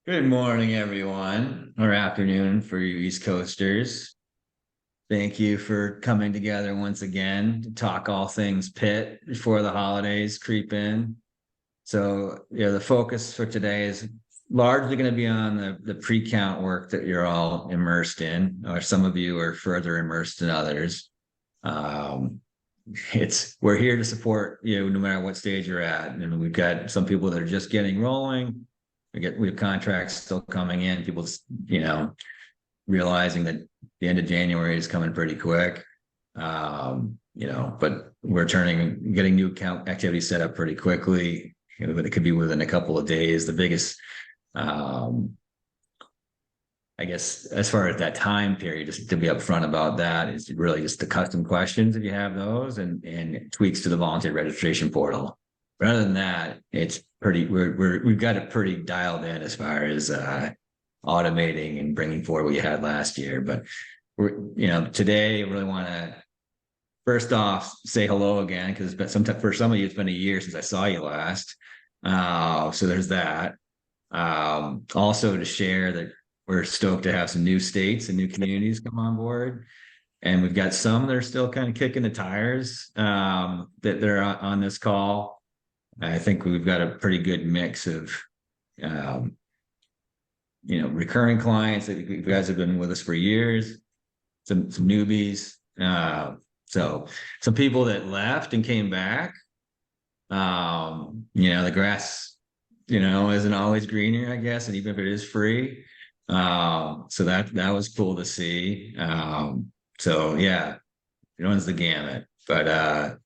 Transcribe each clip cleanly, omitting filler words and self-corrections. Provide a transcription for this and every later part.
Good morning, everyone, or afternoon for you East Coasters. Thank you for coming together once again to talk all things Pitt before the holidays creep in. So, the focus for today is largely going to be on the pre-count work that you're all immersed in, or some of you are further immersed than others. Um, we're here to support you no matter what stage you're at. And we've got some people that are just getting rolling. We have contracts still coming in. People, realizing that the end of January is coming pretty quick. But we're getting new account activity set up pretty quickly. But it could be within a couple of days. The biggest, I guess, as far as that time period, just to be upfront about that, is really just the custom questions if you have those, and tweaks to the volunteer registration portal. Rather than that, it's pretty. We've got it pretty dialed in as far as automating and bringing forward what you had last year. But today I really want to first off say hello again, because for some of you it's been a year since I saw you last. So there's that. Also to share that we're stoked to have some new states and new communities come on board. And we've got some that are still kind of kicking the tires that they're on this call. I think we've got a pretty good mix of, recurring clients that you guys have been with us for years, some newbies. So some people that left and came back. The grass, isn't always greener, I guess, and even if it is free. So that was cool to see. So yeah, it runs the gamut. But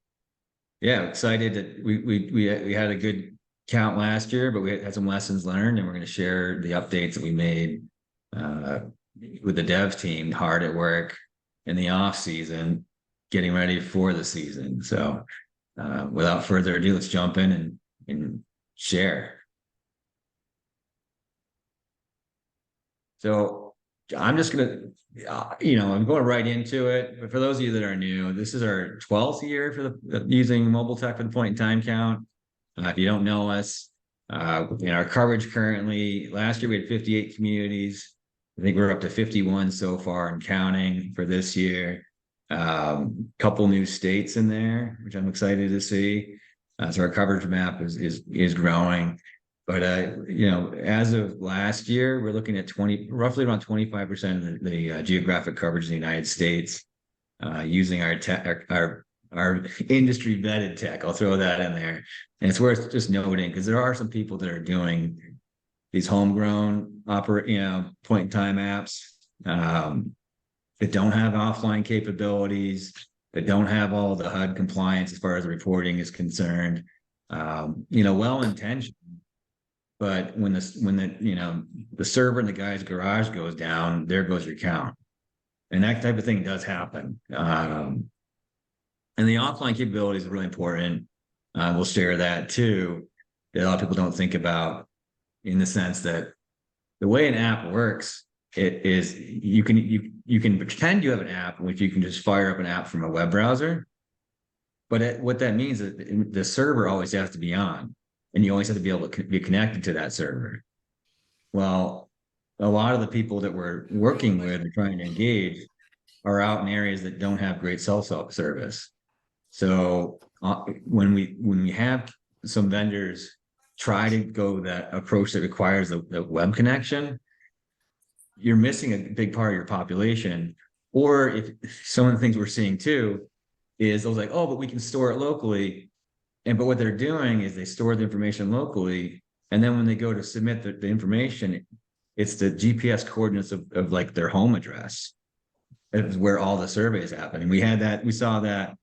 excited that we had a good count last year, but we had some lessons learned, and we're going to share the updates that we made with the dev team, hard at work in the off season, getting ready for the season. So without further ado, let's jump in and share. So I'm just going to, I'm going right into it. But for those of you that are new, this is our 12th year for using mobile tech for the point-in-time count. If you don't know us, in our coverage currently, last year we had 58 communities. I think we're up to 51 so far and counting for this year. Couple new states in there, which I'm excited to see. So our coverage map is growing. But as of last year, we're looking at roughly around 25% of the geographic coverage in the United States, using our tech, our industry vetted tech. I'll throw that in there, and it's worth just noting because there are some people that are doing these homegrown point-in-time apps that don't have offline capabilities, that don't have all the HUD compliance as far as the reporting is concerned. Well-intentioned. But when the server in the guy's garage goes down, there goes your count. And that type of thing does happen. And the offline capability is really important. We'll share that too, that a lot of people don't think about, in the sense that the way an app works, it is you can pretend you have an app in which you can just fire up an app from a web browser. But what that means is the server always has to be on. And you always have to be able to be connected to that server. Well, a lot of the people that we're working with and trying to engage are out in areas that don't have great cell service. So when we have some vendors try to go that approach that requires the web connection, you're missing a big part of your population. Or if some of the things we're seeing too is, I was like, oh, but we can store it locally. But what they're doing is they store the information locally, and then when they go to submit the information, it's the GPS coordinates of like their home address. It's where all the surveys happen. And we saw that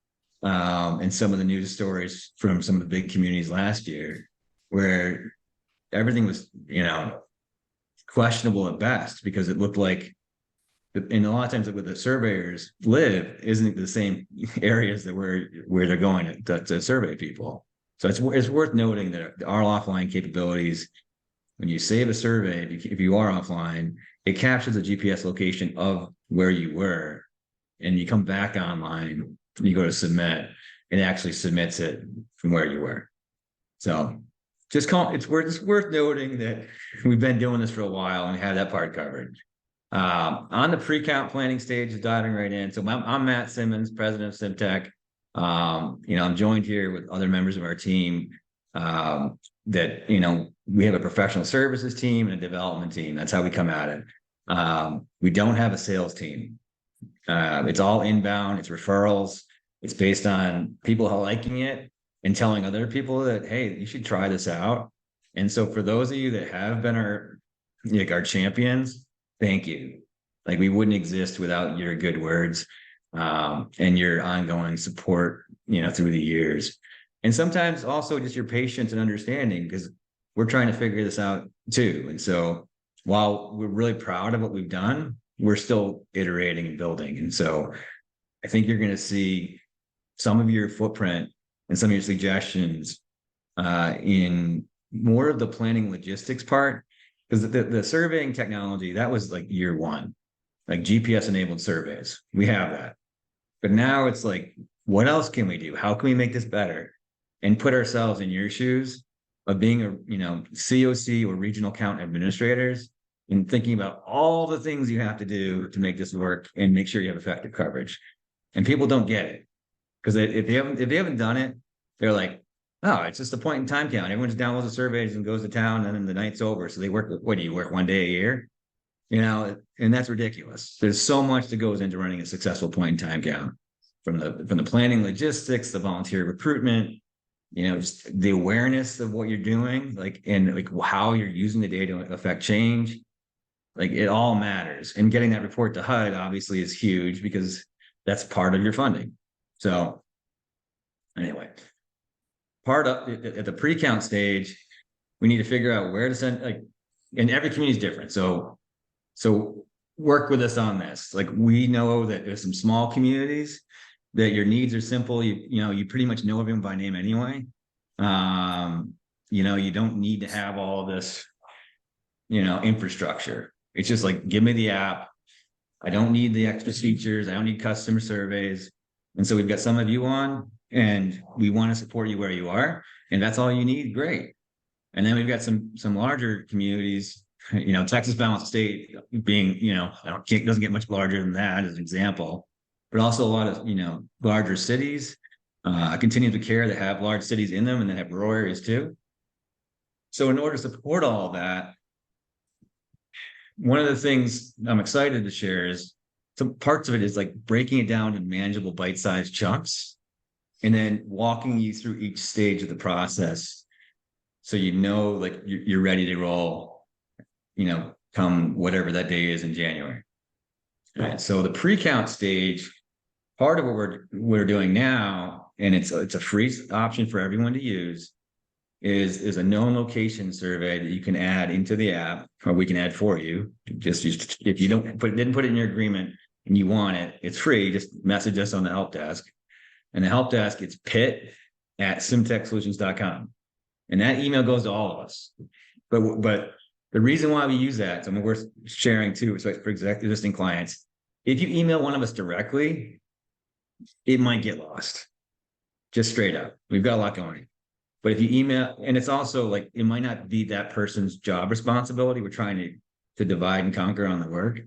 in some of the news stories from some of the big communities last year, where everything was, questionable at best, because it looked like, and a lot of times where the surveyors live isn't the same areas that where they're going to survey people. So it's worth noting that our offline capabilities, when you save a survey, if you are offline, it captures the GPS location of where you were, and you come back online, and you go to submit, it actually submits it from where you were. So just call it's worth noting that we've been doing this for a while and have that part covered. On the pre-count planning stage, diving right in. So I'm Matt Simmons, president of Simtech. I'm joined here with other members of our team. That we have a professional services team and a development team. That's how we come at it. We don't have a sales team. It's all inbound. It's referrals. It's based on people liking it and telling other people that, hey, you should try this out. And so for those of you that have been our champions, thank you. Like, we wouldn't exist without your good words and your ongoing support, through the years. And sometimes also just your patience and understanding, because we're trying to figure this out too. And so while we're really proud of what we've done, we're still iterating and building. And so I think you're going to see some of your footprint and some of your suggestions in more of the planning logistics part, because the surveying technology, that was like year one, like GPS enabled surveys. We have that. But now it's like, what else can we do? How can we make this better? And put ourselves in your shoes of being a COC or regional count administrators, and thinking about all the things you have to do to make this work and make sure you have effective coverage. And people don't get it, because if they haven't done it, they're like, oh, it's just a point in time count. Everyone just downloads the surveys and goes to town, and then the night's over. So they work. What do you work one day a year? And that's ridiculous. There's so much that goes into running a successful point in time count, from the planning logistics, the volunteer recruitment, just the awareness of what you're doing, and how you're using the data to affect change. Like, it all matters. And getting that report to HUD obviously is huge, because that's part of your funding. So anyway, at the pre-count stage, we need to figure out where to send, and every community is different. So work with us on this. Like, we know that there's some small communities that your needs are simple. You pretty much know everyone by name anyway. You don't need to have all this, infrastructure. It's just like, give me the app. I don't need the extra features. I don't need customer surveys. And so we've got some of you on, and we want to support you where you are. And that's all you need. Great. And then we've got some larger communities, Texas Balanced State being, doesn't get much larger than that as an example, but also a lot of, larger cities, continuum of care that have large cities in them and then have rural areas too. So in order to support all of that, one of the things I'm excited to share is some parts of it is like breaking it down in manageable bite-sized chunks, and then walking you through each stage of the process. So, like you're ready to roll, come whatever that day is in January. Right. So the pre-count stage, part of what we're doing now, and it's a free option for everyone to use, is a known location survey that you can add into the app, or we can add for you. Just if you didn't put it in your agreement and you want it, it's free. Just message us on the help desk, and the help desk, it's pit@simtechsolutions.com, and that email goes to all of us. But the reason why we use that, something worth sharing too, so for existing clients, if you email one of us directly, it might get lost. Just straight up, we've got a lot going. But if you email, and it's also like, it might not be that person's job responsibility. We're trying to divide and conquer on the work.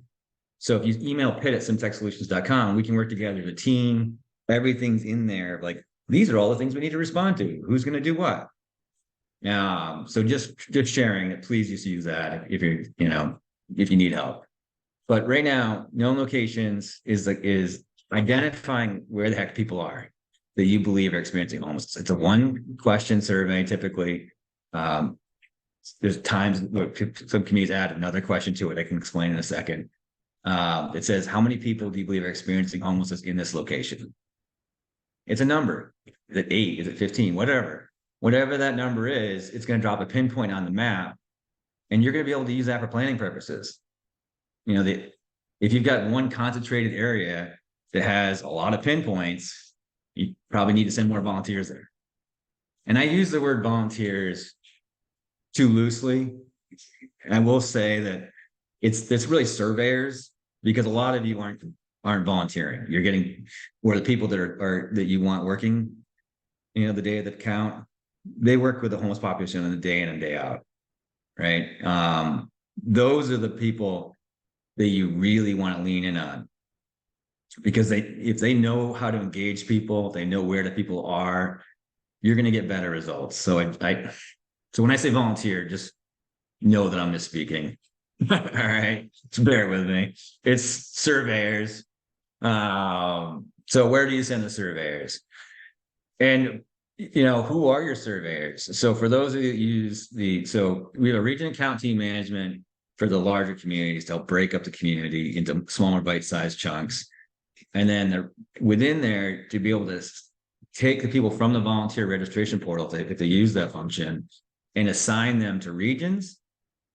So if you email pit@simtechsolutions.com, we can work together as a team. Everything's in there. Like, these are all the things we need to respond to. Who's going to do what? So just sharing it. Please just use that if you need help. But right now, known locations is identifying where the heck people are that you believe are experiencing homelessness. It's a one-question survey typically. There's times some communities add another question to it. I can explain in a second. It says, how many people do you believe are experiencing homelessness in this location? It's a number. Is it 8? Is it 15? Whatever that number is, it's going to drop a pinpoint on the map, and you're going to be able to use that for planning purposes. If you've got one concentrated area that has a lot of pinpoints, you probably need to send more volunteers there. And I use the word volunteers too loosely. I will say that it's really surveyors, because a lot of you aren't volunteering. You're getting, or the people that you want working, the day of the count, they work with the homeless population on the day in and day out, right? Those are the people that you really want to lean in on, because if they know how to engage people, they know where the people are, you're going to get better results. So when I say volunteer, just know that I'm misspeaking. All right, so bear with me. It's surveyors. So where do you send the surveyors? And who are your surveyors? So for those of you that use so we have a region account team management for the larger communities to help break up the community into smaller bite-sized chunks. And then within there to be able to take the people from the volunteer registration portal, if they use that function, and assign them to regions.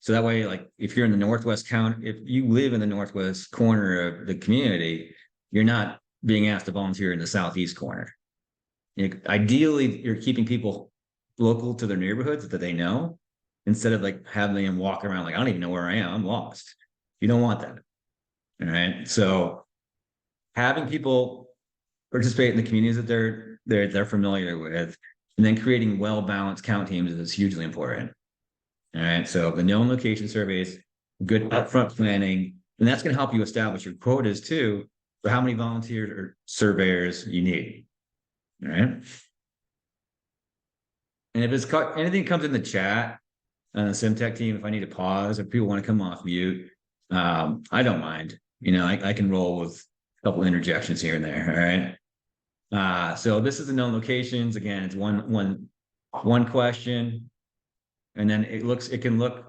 So that way, like if you're in the Northwest county, if you live in the Northwest corner of the community, you're not being asked to volunteer in the Southeast corner. Ideally, you're keeping people local to their neighborhoods that they know, instead of like having them walk around like, I don't even know where I am, I'm lost. You don't want that. All right. So having people participate in the communities that they're familiar with, and then creating well-balanced count teams is hugely important. All right. So the known location surveys, good upfront planning, and that's going to help you establish your quotas too, for how many volunteers or surveyors you need. All right. And if anything comes in the chat on the SimTech team, if I need to pause, if people want to come off mute, I don't mind. I can roll with a couple interjections here and there. All right. So this is the known locations. Again, it's one question, and then it can look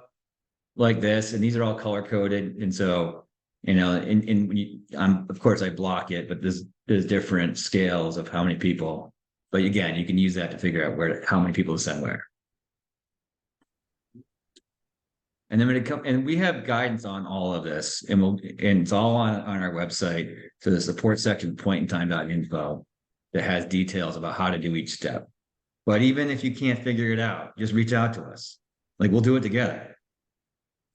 like this, and these are all color coded. And so, of course I block it, but there's different scales of how many people. But again, you can use that to figure out how many people to send where. And then and we have guidance on all of this, and it's all on our website. So the support section, pointin-time.info, that has details about how to do each step. But even if you can't figure it out, just reach out to us. Like, we'll do it together.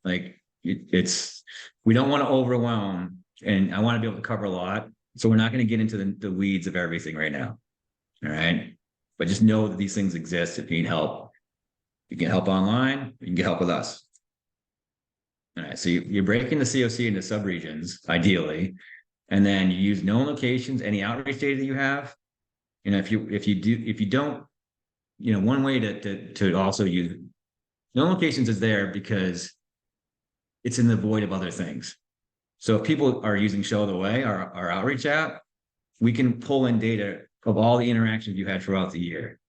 Like we don't want to overwhelm, and I want to be able to cover a lot. So we're not going to get into the weeds of everything right now. All right. But just know that these things exist. If you need help, you can help online, you can get help with us. All right. So you're breaking the COC into subregions, ideally, and then you use known locations, any outreach data that you have. If you don't, one way to also use known locations is there because it's in the void of other things. So if people are using Show the Way, our outreach app, we can pull in data of all the interactions you had throughout the year,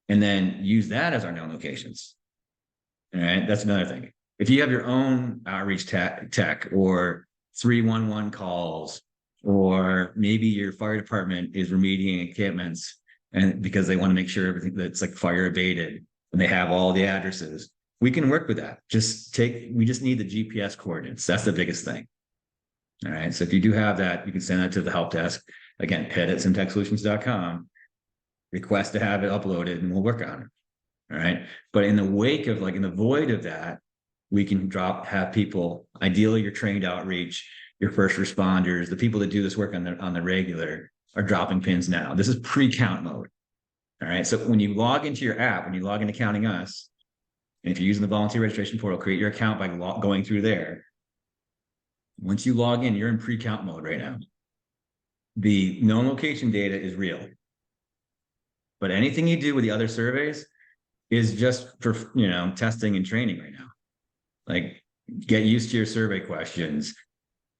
and then use that as our known locations. All right, that's another thing. If you have your own outreach tech or 311 calls, or maybe your fire department is remediating encampments, and because they want to make sure everything that's like fire abated, and they have all the addresses, we can work with that. We just need the GPS coordinates. That's the biggest thing. All right. So if you do have that, you can send that to the help desk. Again, ped@simtechsolutions.com. Request to have it uploaded, and we'll work on it. All right. But in the wake of, in the void of that, we can have people, ideally your trained outreach, your first responders, the people that do this work on the regular, are dropping pins now. This is pre-count mode. All right. So when you log into your app, when you log into Counting Us, and if you're using the volunteer registration portal, create your account by going through there. Once you log in, you're in pre-count mode right now. The known location data is real. But anything you do with the other surveys is just for, testing and training right now. Like, get used to your survey questions,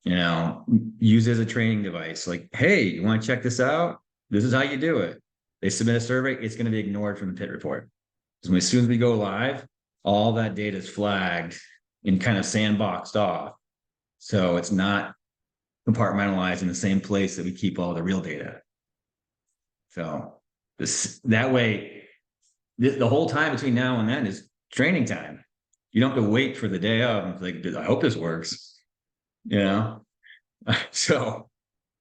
use it as a training device. Like, hey, you want to check this out? This is how you do it. They submit a survey, it's going to be ignored from the PIT report. Because as soon as we go live, all that data is flagged and kind of sandboxed off. So it's not compartmentalized in the same place that we keep all the real data. So that way, the whole time between now and then is training time. You don't have to wait for the day of and like, I hope this works. So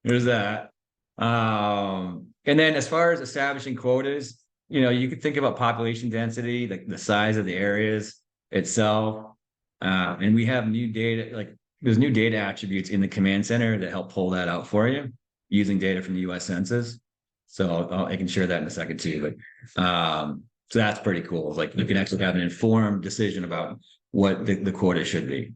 there's that. And then as far as establishing quotas, you could think about population density, like the size of the areas itself. And we have new data, there's new data attributes in the command center that help pull that out for you using data from the US Census. So I can share that in a second too. But So that's pretty cool. Like you can actually have an informed decision about what the quota should be.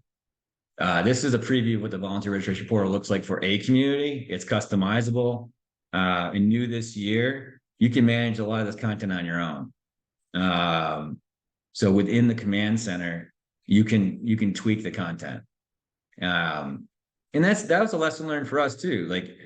This is a preview of what the volunteer registration portal looks like for a community. It's customizable. And new this year, you can manage a lot of this content on your own. So within the command center, you can tweak the content. And that was a lesson learned for us too. Like,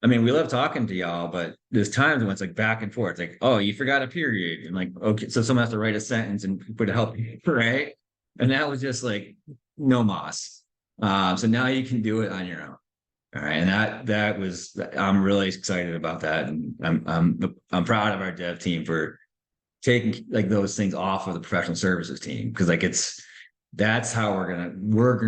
I mean, we love talking to y'all, but there's times when it's like back and forth. Like, oh, you forgot a period, and like, okay, so someone has to write a sentence and put a help, right? And that was just like no moss. So now you can do it on your own. All right, and that was, I'm really excited about that, and I'm proud of our dev team for taking like those things off of the professional services team, because like that's how we're gonna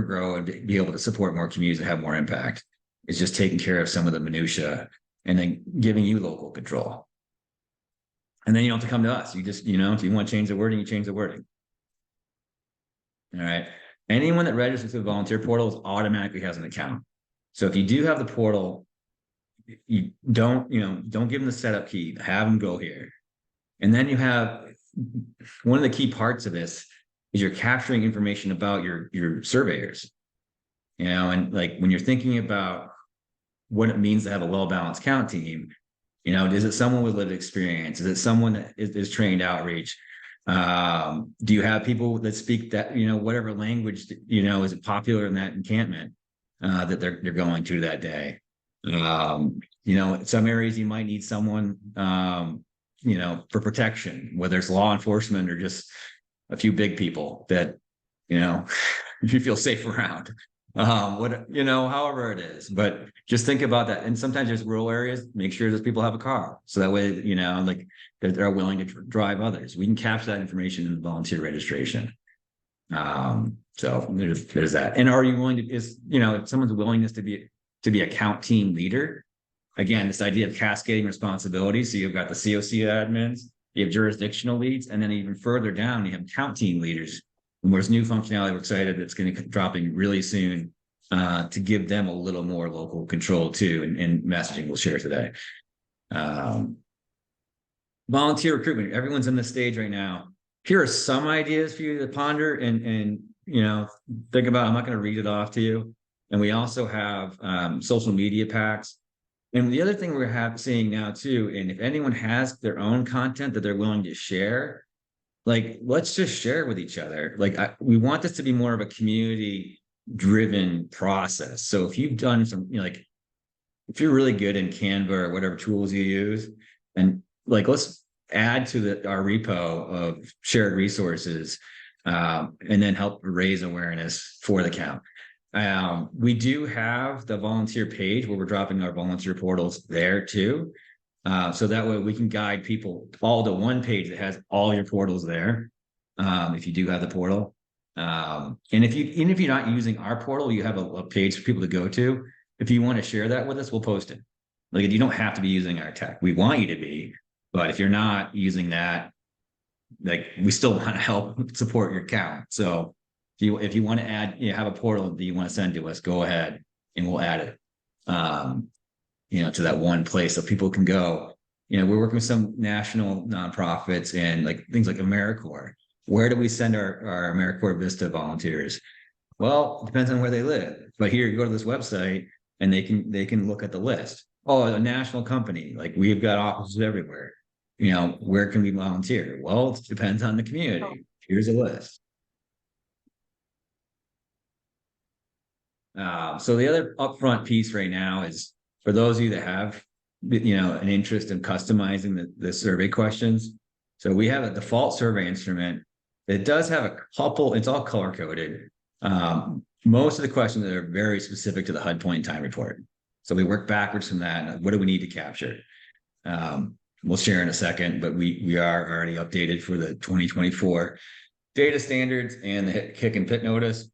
grow and be able to support more communities and have more impact. It's just taking care of some of the minutia and then giving you local control. And then you don't have to come to us. You just, if you want to change the wording, you change the wording. All right. Anyone that registers through the volunteer portal automatically has an account. So if you do have the portal, you don't give them the setup key, have them go here. And then you have one of the key parts of this is you're capturing information about your surveyors. And like when you're thinking about what it means to have a well-balanced count team, is it someone with lived experience? Is it someone that is trained outreach? Do you have people that speak that, whatever language, is it popular in that encampment that they're going to that day? Some areas you might need someone, for protection, whether it's law enforcement or just a few big people that, you feel safe around. However it is, but just think about that. And sometimes there's rural areas, make sure those people have a car. So that way, like they're willing to drive others. We can capture that information in the volunteer registration. So there's that. And are you willing to, if someone's willingness to be a count team leader, again, this idea of cascading responsibility. So you've got the COC admins, you have jurisdictional leads, and then even further down, you have count team leaders. And there's new functionality we're excited that's going to be dropping really soon to give them a little more local control too, and messaging we'll share today. Volunteer recruitment. Everyone's in this stage right now. Here are some ideas for you to ponder and think about. I'm not going to read it off to you. And we also have social media packs. And the other thing we're seeing now too, and if anyone has their own content that they're willing to share, like, let's just share with each other. Like, we want this to be more of a community-driven process. So if you've done some, if you're really good in Canva or whatever tools you use, and like, let's add to our repo of shared resources, and then help raise awareness for the count. We do have the volunteer page where we're dropping our volunteer portals there too. So that way we can guide people all to one page that has all your portals there. If you do have the portal. And even if you're not using our portal, you have a page for people to go to. If you want to share that with us, we'll post it. Like, you don't have to be using our tech. We want you to be, but if you're not using that, like, we still want to help support your count. So if you want to add, have a portal that you want to send to us, go ahead and we'll add it. To that one place so people can go. We're working with some national nonprofits and like things like AmeriCorps. Where do we send our AmeriCorps Vista volunteers? Well, it depends on where they live. But here, you go to this website and they can look at the list. Oh, a national company, like we've got offices everywhere. Where can we volunteer? Well, it depends on the community. Here's a list. So the other upfront piece right now is for those of you that have, an interest in customizing the survey questions. So we have a default survey instrument that does have a couple, it's all color coded. Most of the questions that are very specific to the HUD Point-in-Time report. So we work backwards from that. What do we need to capture? We'll share in a second, but we are already updated for the 2024 data standards and the kick and pit notice.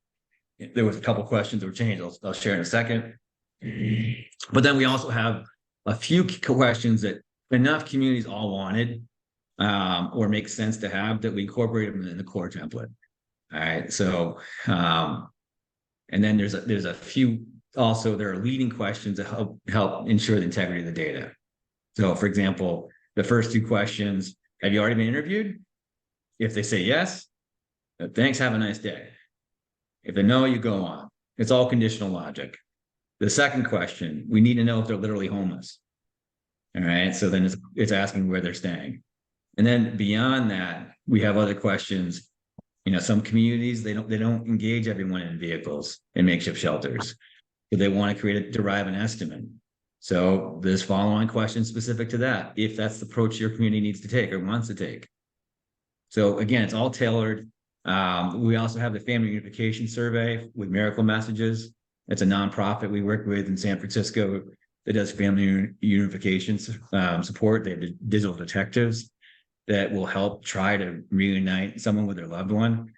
There was a couple questions that were changed. I'll share in a second. But then we also have a few questions that enough communities all wanted or make sense to have that we incorporate them in the core template. All right. So, and then there's a few also, there are leading questions that help ensure the integrity of the data. So for example, the first two questions, have you already been interviewed? If they say yes, thanks, have a nice day. If they no, you go on. It's all conditional logic. The second question, we need to know if they're literally homeless. All right. So then it's asking where they're staying. And then beyond that, we have other questions. Some communities, they don't engage everyone in vehicles and makeshift shelters. So they want to derive an estimate. So there's follow-on questions specific to that, if that's the approach your community needs to take or wants to take. So again, it's all tailored. We also have the Family Unification Survey with Miracle Messages. It's a nonprofit we work with in San Francisco that does family unification support. They have digital detectives that will help try to reunite someone with their loved one.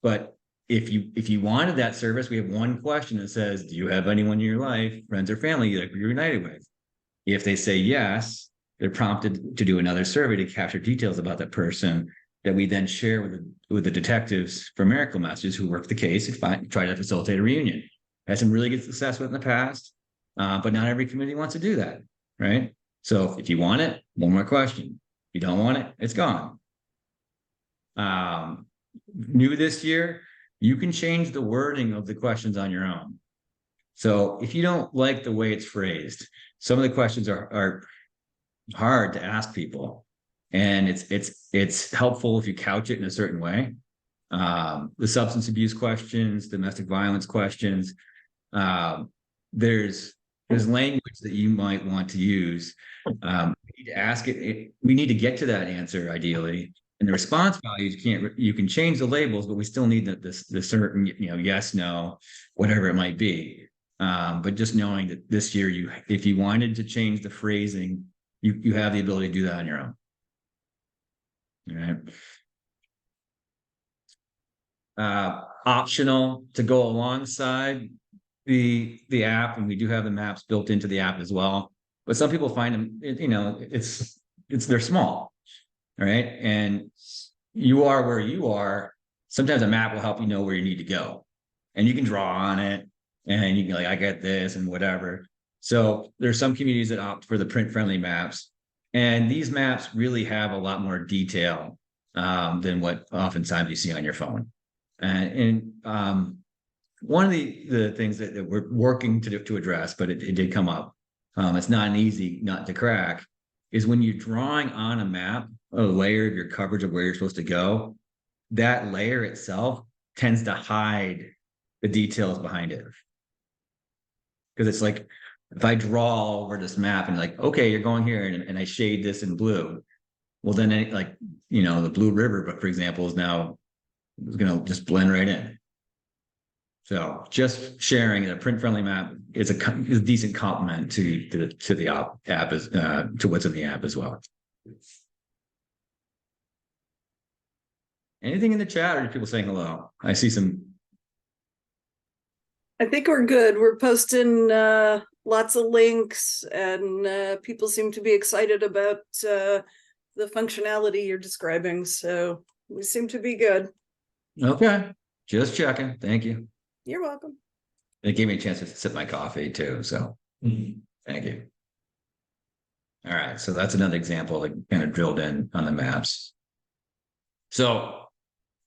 But if you wanted that service, we have one question that says, do you have anyone in your life, friends or family that you're united with? If they say yes, they're prompted to do another survey to capture details about that person that we then share with the detectives from Miracle Messages who work the case and try to facilitate a reunion. Had some really good success with in the past, but not every community wants to do that, right? So if you want it, one more question. If you don't want it, it's gone. New this year, you can change the wording of the questions on your own. So if you don't like the way it's phrased, some of the questions are hard to ask people, and it's helpful if you couch it in a certain way. The substance abuse questions, domestic violence questions, there's language that you might want to use. We need to ask it. We need to get to that answer ideally. And the response values you can change the labels, but we still need the certain, yes, no, whatever it might be. But just knowing that this year, if you wanted to change the phrasing, you have the ability to do that on your own. All right. Optional to go alongside the app, and we do have the maps built into the app as well. But some people find them, they're small. All right. And you are where you are. Sometimes a map will help you know where you need to go. And you can draw on it and you can I get this and whatever. So there's some communities that opt for the print-friendly maps. And these maps really have a lot more detail than what oftentimes you see on your phone. And one of the things that we're working to address, but it did come up, it's not an easy nut to crack, is when you're drawing on a map, a layer of your coverage of where you're supposed to go, that layer itself tends to hide the details behind it. Because it's like, if I draw over this map and okay, you're going here, and I shade this in blue, well, then the Blue River, but for example, is now going to just blend right in. So just sharing a print-friendly map is a decent complement to the app to what's in the app as well. Anything in the chat, or are people saying hello? I see some. I think we're good. We're posting lots of links, and people seem to be excited about the functionality you're describing. So we seem to be good. Okay, just checking. Thank you. You're welcome. It gave me a chance to sip my coffee too. So thank you. All right. So that's another example that kind of drilled in on the maps. So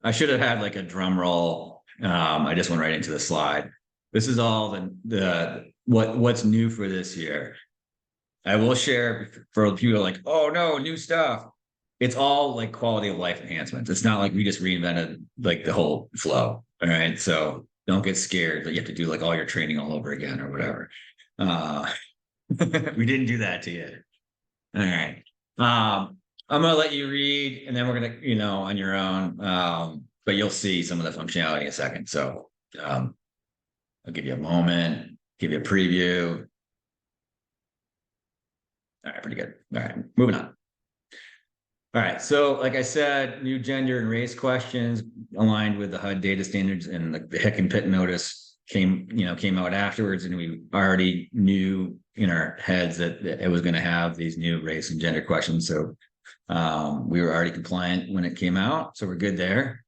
I should have had a drum roll. I just went right into the slide. This is all what's new for this year. I will share for people oh no, new stuff. It's all quality of life enhancements. It's not like we just reinvented the whole flow. All right. So don't get scared that you have to do all your training all over again or whatever. We didn't do that to you. All right. I'm going to let you read, and then we're going to, on your own. But you'll see some of the functionality in a second. So I'll give you a moment, give you a preview. All right, pretty good. All right, moving on. All right, so like I said, new gender and race questions aligned with the HUD data standards, and the Hick and Pitt notice came out afterwards, and we already knew in our heads that it was going to have these new race and gender questions. So we were already compliant when it came out, so we're good there.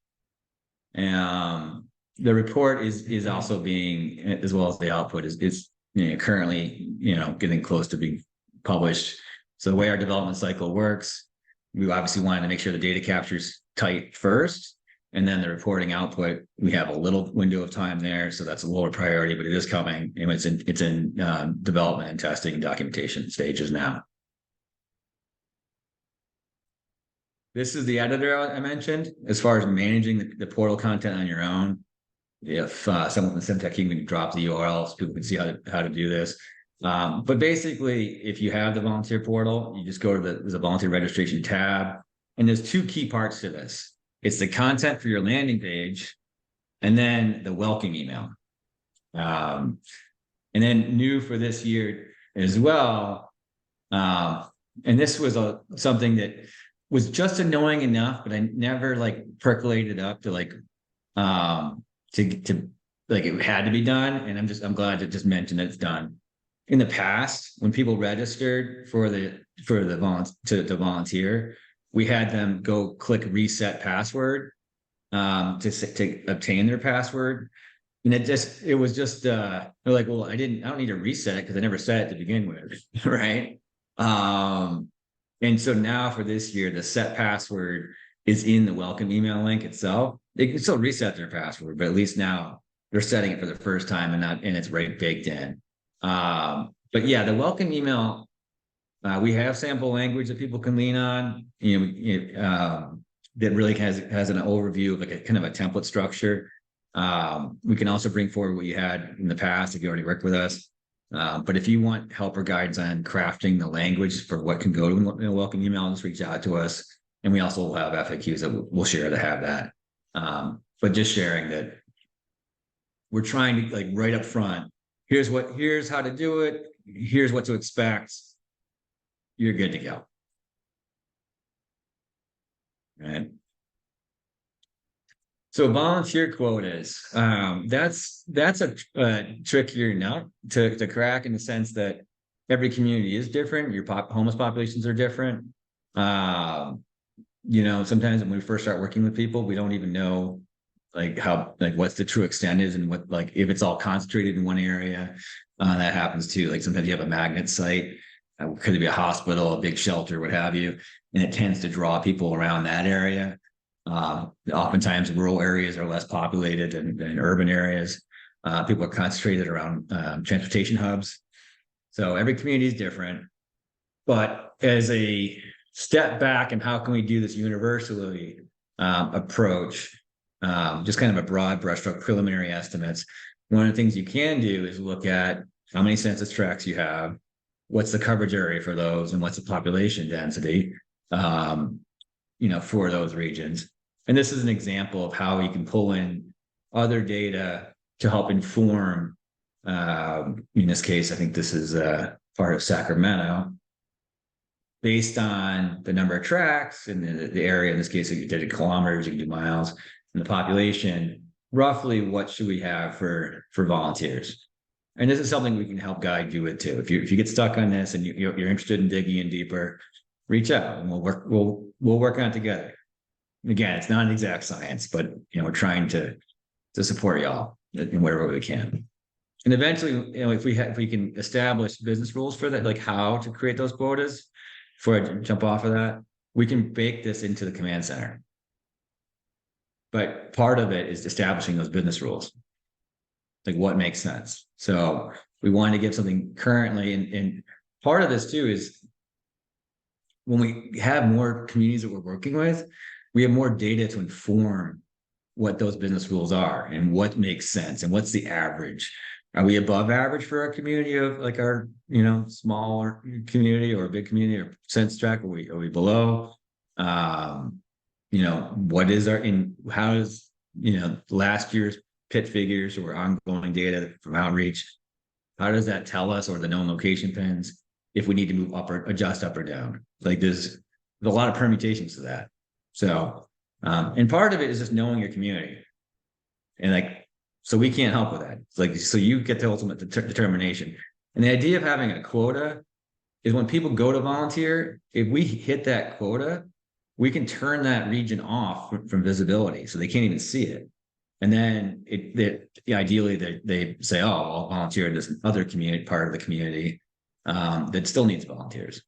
And the report is also being, as well as the output, is currently getting close to being published. So the way our development cycle works, we obviously wanted to make sure the data captures tight first. And then the reporting output, we have a little window of time there. So that's a lower priority, but it is coming. And it's in development and testing and documentation stages now. This is the editor I mentioned. As far as managing the portal content on your own, if someone with Simtech, you can drop the URL so people can see how to do this. But basically, if you have the volunteer portal, you just go to the volunteer registration tab. And there's two key parts to this. It's the content for your landing page, and then the welcome email. And then new for this year as well. And this was something that was just annoying enough, but I never like percolated up to like to like it had to be done. And I'm glad to just mention that it's done. In the past, when people registered to volunteer, we had them go click reset password to obtain their password. And it was just they're like, well, I don't need to reset it because I never set it to begin with, right? And so now for this year, the set password is in the welcome email link itself. They can still reset their password, but at least now they're setting it for the first time and it's right baked in. But yeah, the welcome email, we have sample language that people can lean on, that really has an overview of like a kind of a template structure. We can also bring forward what you had in the past if you already worked with us. But if you want help or guidance on crafting the language for what can go to a welcome email, just reach out to us. And we also will have FAQs that we'll share to have that. But just sharing that we're trying to like right up front, here's how to do it. Here's what to expect. You're good to go. Right. So volunteer quotas, that's a trickier nut to crack in the sense that every community is different. Your homeless populations are different. Sometimes when we first start working with people, we don't even know like what's the true extent is and what like if it's all concentrated in one area. That happens too. Like sometimes you have a magnet site, could be a hospital, a big shelter, what have you, and it tends to draw people around that area. Oftentimes rural areas are less populated than urban areas. People are concentrated around transportation hubs. So every community is different. But as a step back and how can we do this universally approach, just kind of a broad brushstroke preliminary estimates. One of the things you can do is look at how many census tracts you have, what's the coverage area for those, and what's the population density, for those regions. And this is an example of how you can pull in other data to help inform, in this case, I think this is part of Sacramento, based on the number of tracts and the area. In this case, you did kilometers, you can do miles, and the population, roughly what should we have for volunteers? And this is something we can help guide you with too. If you get stuck on this and you're interested in digging in deeper, reach out and we'll work on it together. Again, it's not an exact science, but we're trying to support y'all in wherever we can. And eventually, if we can establish business rules for that, like how to create those quotas, before I jump off of that, we can bake this into the command center. But part of it is establishing those business rules, like what makes sense. So we want to give something currently, and part of this too is when we have more communities that we're working with, we have more data to inform what those business rules are and what makes sense and what's the average. Are we above average for a community of like our, smaller community or a big community or census tract? Are we below? What is how is, last year's PIT figures or ongoing data from outreach, how does that tell us, or the known location pins, if we need to move up or adjust up or down? Like there's a lot of permutations to that. So, and part of it is just knowing your community. And so we can't help with that. So you get the ultimate determination. And the idea of having a quota is when people go to volunteer, if we hit that quota, we can turn that region off from visibility. So they can't even see it. And then ideally they say, oh, I'll volunteer in this other community, part of the community that still needs volunteers.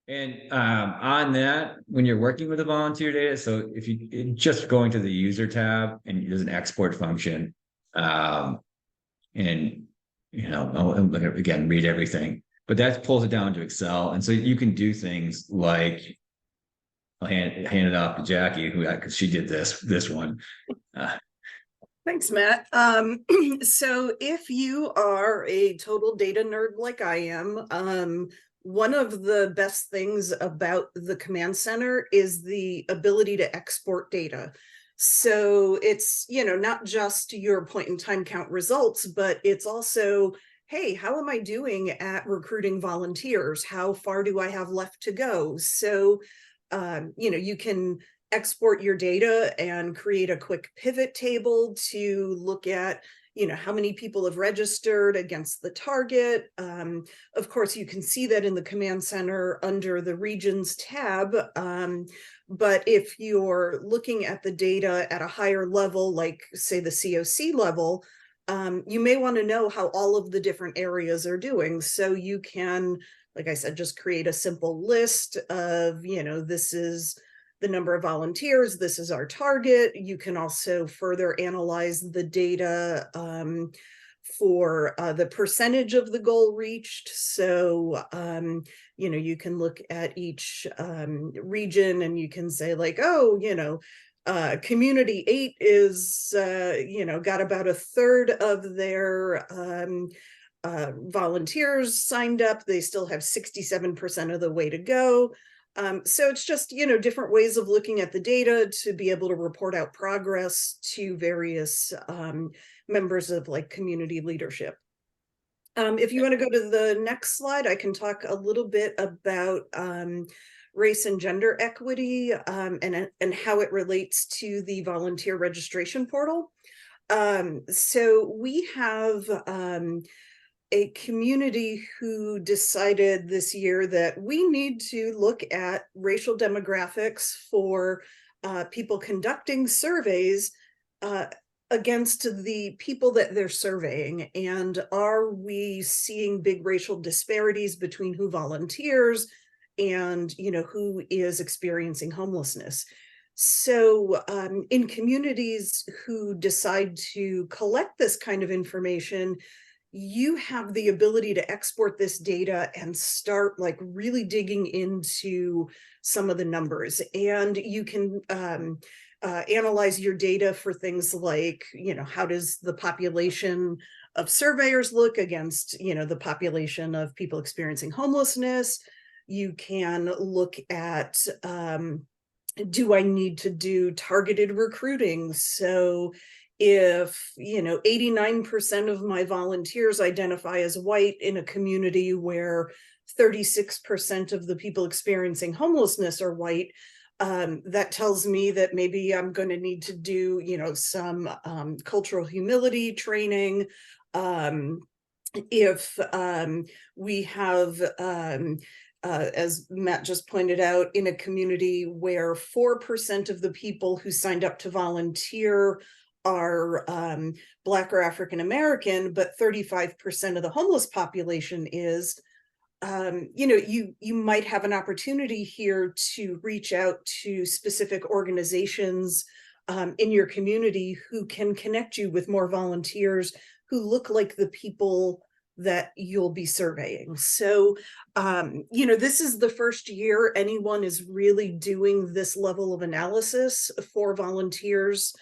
And on that, when you're working with the volunteer data, so if you just going to the user tab and there's an export function, and again, read everything, but that pulls it down to Excel, and so you can do things like I'll hand it off to Jackie, who because she did this one. Thanks, Matt. So if you are a total data nerd like I am, one of the best things about the command center is the ability to export data. So it's, not just your point in time count results, but it's also, hey, how am I doing at recruiting volunteers? How far do I have left to go? So, you can export your data and create a quick pivot table to look at how many people have registered against the target. Of course, you can see that in the command center under the regions tab. But if you're looking at the data at a higher level, like say the COC level, you may want to know how all of the different areas are doing. So you can, like I said, just create a simple list of, this is the number of volunteers, this is our target. You can also further analyze the data for the percentage of the goal reached. So, you can look at each region and you can say like, oh, community 8 is, got about a third of their volunteers signed up. They still have 67% of the way to go. So it's just, different ways of looking at the data to be able to report out progress to various members of like community leadership. If you want to go to the next slide, I can talk a little bit about race and gender equity and how it relates to the volunteer registration portal. So we have a community who decided this year that we need to look at racial demographics for people conducting surveys against the people that they're surveying. And are we seeing big racial disparities between who volunteers and, who is experiencing homelessness? So in communities who decide to collect this kind of information, you have the ability to export this data and start like really digging into some of the numbers. And you can analyze your data for things like, how does the population of surveyors look against, the population of people experiencing homelessness? You can look at, do I need to do targeted recruiting? So if 89% of my volunteers identify as white in a community where 36% of the people experiencing homelessness are white, that tells me that maybe I'm going to need to do some cultural humility training. If we have as Matt just pointed out, in a community where 4% of the people who signed up to volunteer are Black or African American, but 35% of the homeless population is, you might have an opportunity here to reach out to specific organizations in your community who can connect you with more volunteers who look like the people that you'll be surveying. So, this is the first year anyone is really doing this level of analysis for volunteers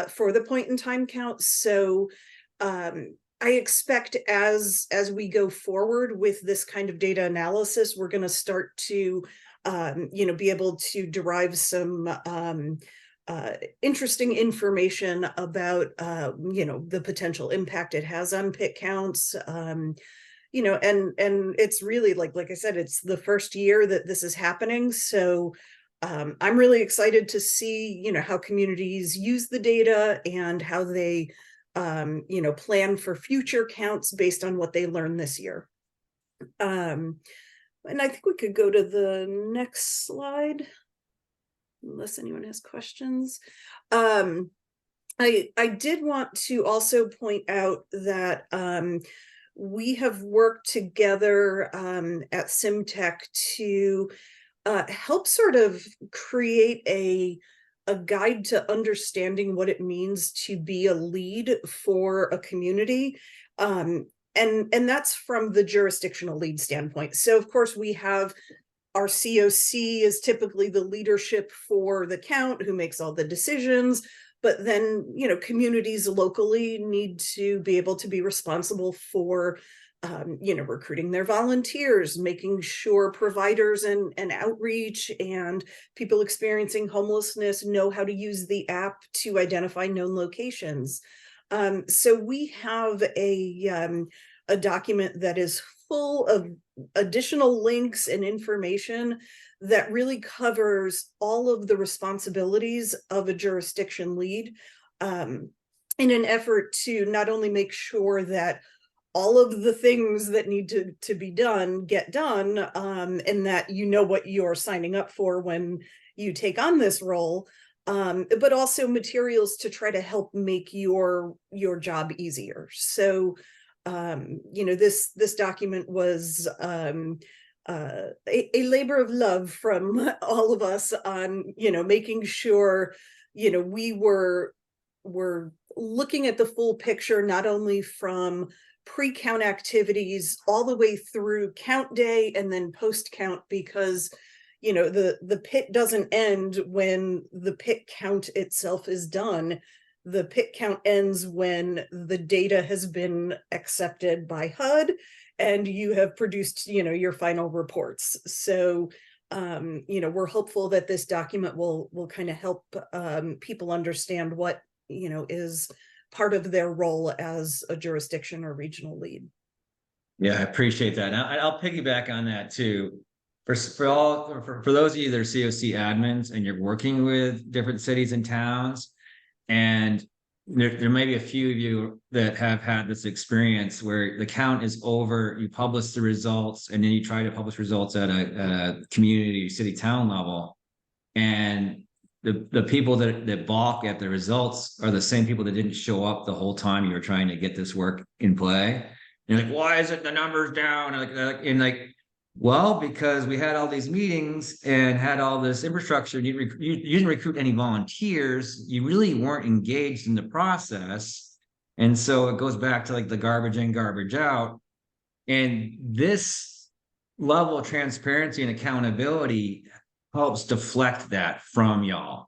for the point in time count. So I expect as we go forward with this kind of data analysis, we're going to start to, be able to derive some interesting information about, the potential impact it has on pit counts. And it's really like I said, it's the first year that this is happening. So I'm really excited to see, how communities use the data and how they, plan for future counts based on what they learned this year. And I think we could go to the next slide, unless anyone has questions. I did want to also point out that we have worked together at SimTech to help sort of create a guide to understanding what it means to be a lead for a community. And that's from the jurisdictional lead standpoint. So of course we have our COC is typically the leadership for the count who makes all the decisions, but then, you know, communities locally need to be able to be responsible for you know, recruiting their volunteers, making sure providers and outreach and people experiencing homelessness know how to use the app to identify known locations. So we have a document that is full of additional links and information that really covers all of the responsibilities of a jurisdiction lead, in an effort to not only make sure that all of the things that need to be done get done, and that you know what you're signing up for when you take on this role, but also materials to try to help make your job easier. So you know, this document was a labor of love from all of us on, you know, making sure, you know, we were looking at the full picture, not only from pre-count activities all the way through count day and then post-count, because you know the pit doesn't end when the pit count itself is done. The pit count ends when the data has been accepted by HUD and you have produced, you know, your final reports. So you know, we're hopeful that this document will kind of help people understand what, you know, is part of their role as a jurisdiction or regional lead. Yeah, I appreciate that. And I'll piggyback on that too. For those of you that are COC admins and you're working with different cities and towns, and there may be a few of you that have had this experience where the count is over, you publish the results, and then you try to publish results at a community, city, town level, and the people that balk at the results are the same people that didn't show up the whole time you were trying to get this work in play. And you're like, why is it the numbers down? And like, well, because we had all these meetings and had all this infrastructure. You didn't recruit any volunteers. You really weren't engaged in the process. And so it goes back to like the garbage in, garbage out. And this level of transparency and accountability helps deflect that from y'all,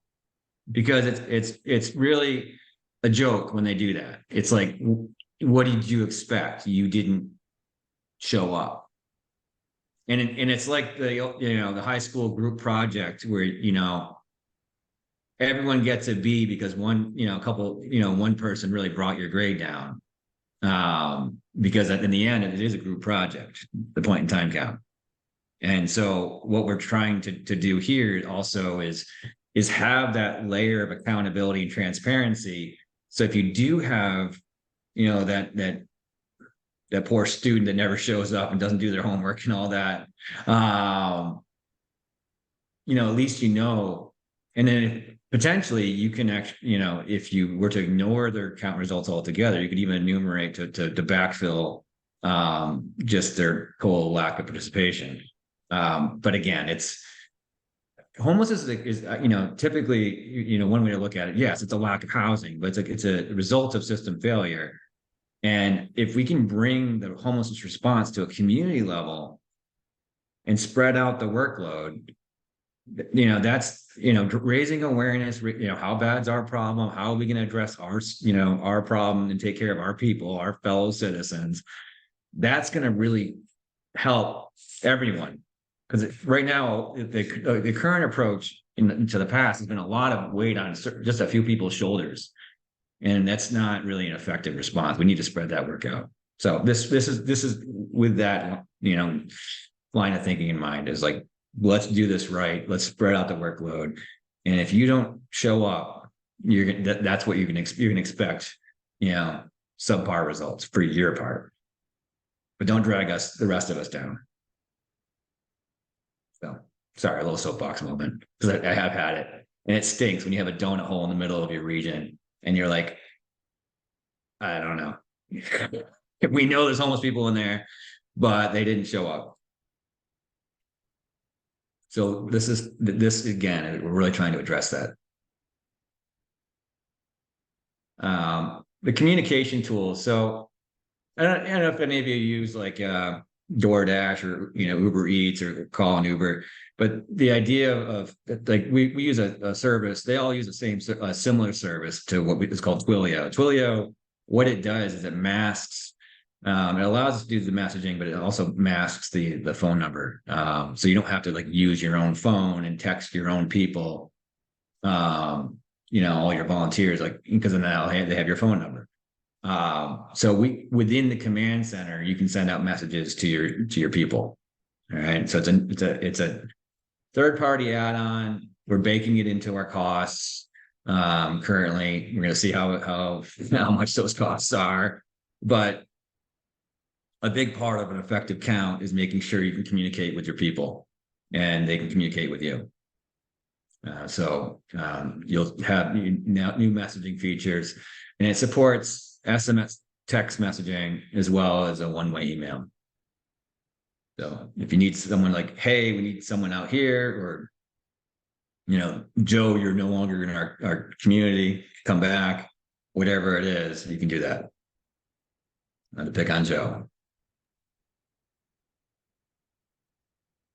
because it's really a joke when they do that. It's like, what did you expect? You didn't show up. And it's like the, you know, the high school group project where, you know, everyone gets a B because one person really brought your grade down. Because in the end, it is a group project, the point in time count. And so what we're trying to do here also is have that layer of accountability and transparency. So if you do have, you know, that poor student that never shows up and doesn't do their homework and all that, you know, at least you know, and then potentially you can actually, you know, if you were to ignore their count results altogether, you could even enumerate to backfill just their total lack of participation. But again, it's homelessness is you know, typically, you know, one way to look at it, yes, it's a lack of housing, but it's a result of system failure. And if we can bring the homelessness response to a community level and spread out the workload, you know, that's, you know, raising awareness, you know, how bad's our problem? How are we going to address our, you know, our problem and take care of our people, our fellow citizens? That's going to really help everyone. Because right now, the current approach into the past has been a lot of weight on just a few people's shoulders. And that's not really an effective response. We need to spread that work out. So this is with that, you know, line of thinking in mind, is like, let's do this right. Let's spread out the workload. And if you don't show up, that's what you can expect, you know, subpar results for your part. But don't drag the rest of us down. So sorry, a little soapbox moment, because I have had it. And it stinks when you have a donut hole in the middle of your region and you're like, I don't know. We know there's homeless people in there, but they didn't show up. So this again, we're really trying to address that. The communication tools. So I don't know if any of you use like DoorDash or Uber Eats or call an Uber, but the idea of like we use a service. They all use the same similar service to what is called Twilio. Twilio, what it does is it masks. It allows us to do the messaging, but it also masks the phone number. So you don't have to like use your own phone and text your own people. All your volunteers, like because now they have your phone number. So within the command center, you can send out messages to your people. All right. So it's a third party add-on. We're baking it into our costs. Currently, we're going to see how much those costs are. But a big part of an effective count is making sure you can communicate with your people and they can communicate with you. So you'll have new messaging features, and it supports SMS text messaging as well as a one-way email. So if you need someone like, hey, we need someone out here, or Joe, you're no longer in our community, come back, whatever it is, you can do that. Not to pick on Joe.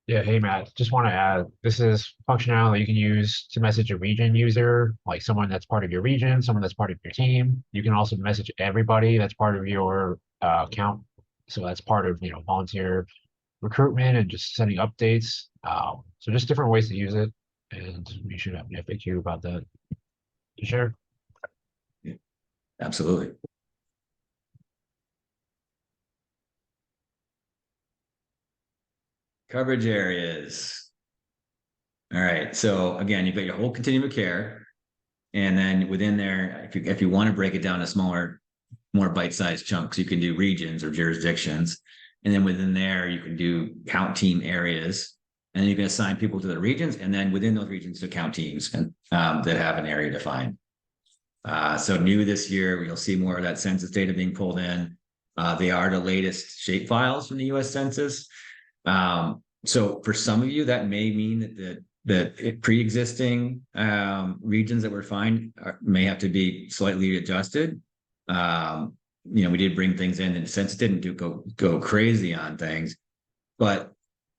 Yeah, hey Matt, just want to add, this is functionality you can use to message a region user, like someone that's part of your region, someone that's part of your team. You can also message everybody that's part of your account. So that's part of, volunteer recruitment and just sending updates. So just different ways to use it. And we should have an FAQ about that. You sure? Absolutely. Coverage areas. All right. So again, you've got your whole continuum of care. And then within there, if you want to break it down to smaller, more bite-sized chunks, you can do regions or jurisdictions. And then within there, you can do count team areas. And then you can assign people to the regions. And then within those regions to count teams that have an area defined. So new this year, you'll see more of that census data being pulled in. They are the latest shape files from the US Census. So for some of you, that may mean that pre-existing regions that were defined may have to be slightly adjusted. We did bring things in, and the census didn't go crazy on things, but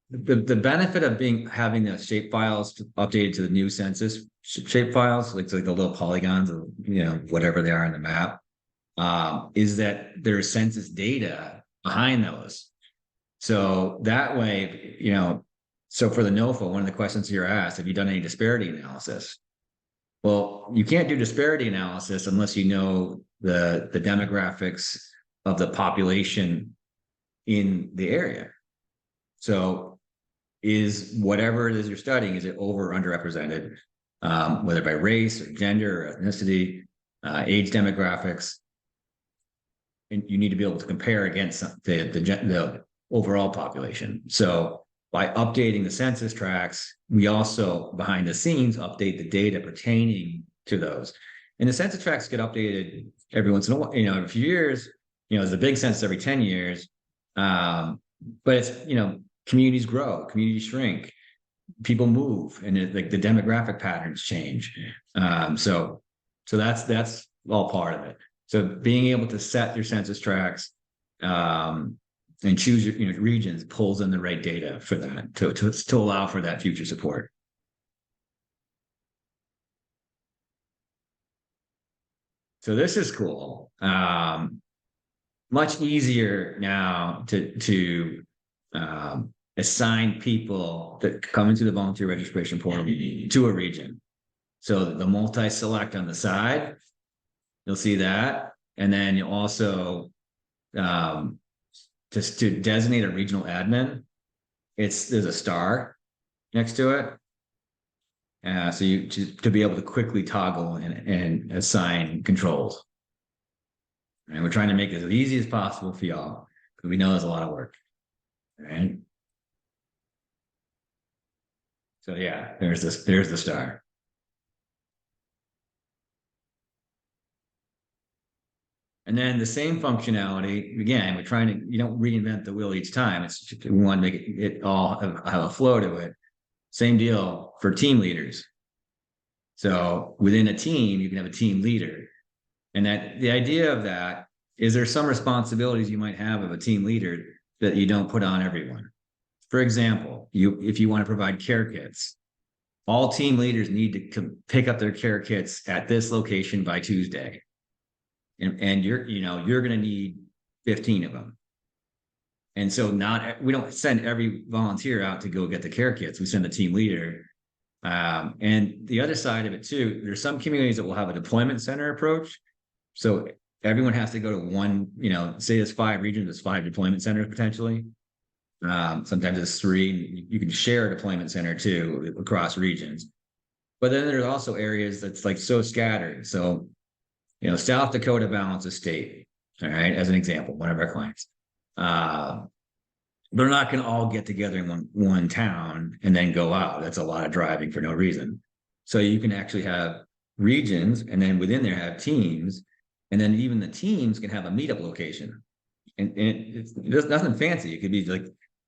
the benefit of having the shape files updated to the new census shape files, like the little polygons of whatever they are on the map, is that there's census data behind those. So that way, so for the NOFA, one of the questions you're asked, have you done any disparity analysis? Well, you can't do disparity analysis unless you know the demographics of the population in the area. So is whatever it is you're studying, is it over or underrepresented, whether by race or gender or ethnicity, age demographics? And you need to be able to compare against the overall population. So by updating the census tracts, we also behind the scenes update the data pertaining to those. And the census tracts get updated every once in a while, every few years. There's a big census every 10 years. But it's, communities grow, communities shrink, people move, and the demographic patterns change. So that's all part of it. So being able to set your census tracts and choose your regions pulls in the right data for that to allow for that future support. So this is cool. Much easier now to assign people that come into the volunteer registration portal to a region. So the multi-select on the side, you'll see that. And then you also, just to designate a regional admin, there's a star next to it. So to be able to quickly toggle and assign controls. And we're trying to make it as easy as possible for y'all, because we know there's a lot of work. All right. So yeah, there's the star. And then the same functionality, again, we're trying to, you don't reinvent the wheel each time. It's we want to make it all have a flow to it. Same deal for team leaders. So within a team, you can have a team leader. And that the idea of that is there's some responsibilities you might have of a team leader that you don't put on everyone. For example, if you want to provide care kits, all team leaders need to pick up their care kits at this location by Tuesday. And you're going to need 15 of them. And so we don't send every volunteer out to go get the care kits. We send a team leader. And the other side of it too, there's some communities that will have a deployment center approach. So everyone has to go to one, say there's 5 regions, there's 5 deployment centers potentially. Sometimes it's 3. You can share a deployment center too across regions. But then there's also areas that's like so scattered. So, South Dakota balances state, all right, as an example, one of our clients. They're not going to all get together in one town and then go out. That's a lot of driving for no reason. So you can actually have regions, and then within there have teams, and then even the teams can have a meetup location. And it's nothing fancy. It could be like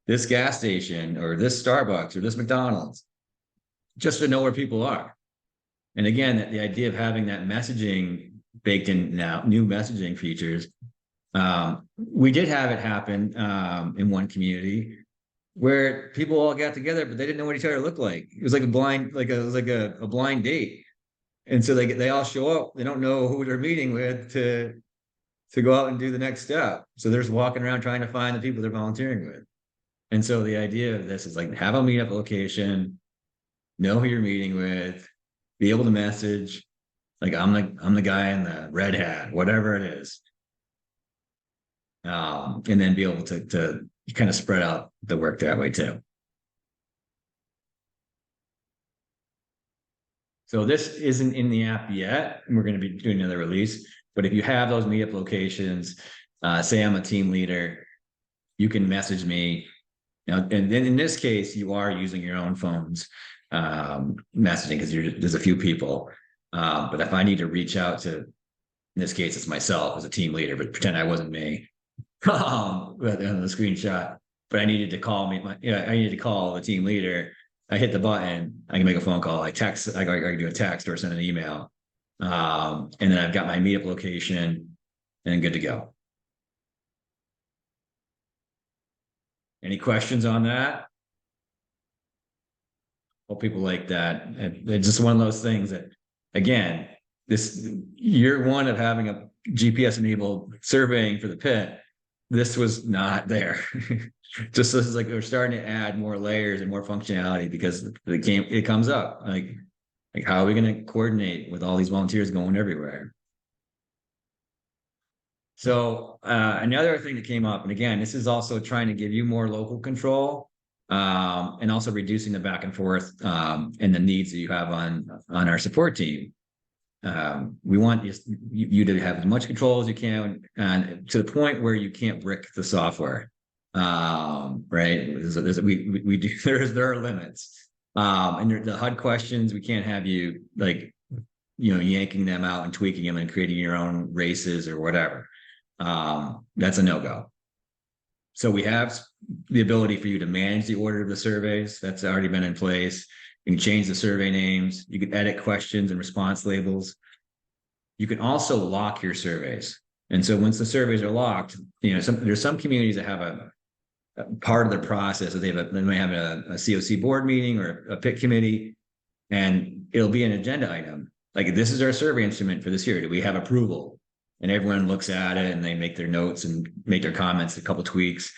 this gas station or this Starbucks or this McDonald's, just to know where people are. And again, the idea of having that messaging baked in now, new messaging features. We did have it happen in one community where people all got together, but they didn't know what each other looked like. It was like a blind date. And so they all show up. They don't know who they're meeting with to go out and do the next step. So they're just walking around trying to find the people they're volunteering with. And so the idea of this is like have a meetup location, know who you're meeting with, be able to message. Like I'm the guy in the red hat, whatever it is. And then be able to kind of spread out the work that way too. So this isn't in the app yet, and we're going to be doing another release. But if you have those meetup locations, say I'm a team leader, you can message me. And then in this case, you are using your own phones messaging because there's a few people. But if I need to reach out to, in this case, it's myself as a team leader, but pretend I wasn't me. But on the screenshot, but I needed to call I needed to call the team leader. I hit the button. I can make a phone call. I can do a text or send an email. And then I've got my meetup location and good to go. Any questions on that? Well, people like that. It's just one of those things that, again, this year one of having a GPS enabled surveying for the pit, this was not there. Just this is like we're starting to add more layers and more functionality because it comes up like how are we going to coordinate with all these volunteers going everywhere? So another thing that came up, and again, this is also trying to give you more local control and also reducing the back and forth and the needs that you have on our support team. We want you to have as much control as you can, and to the point where you can't brick the software. Right? We do. There are limits, and the HUD questions we can't have you yanking them out and tweaking them and creating your own races or whatever. That's a no-go. So we have the ability for you to manage the order of the surveys. That's already been in place. You can change the survey names. You can edit questions and response labels. You can also lock your surveys. And so once the surveys are locked, there's some communities that have a part of the process that they may have a COC board meeting or a PIT committee, and it'll be an agenda item. Like, this is our survey instrument for this year. Do we have approval? And everyone looks at it and they make their notes and make their comments, a couple tweaks.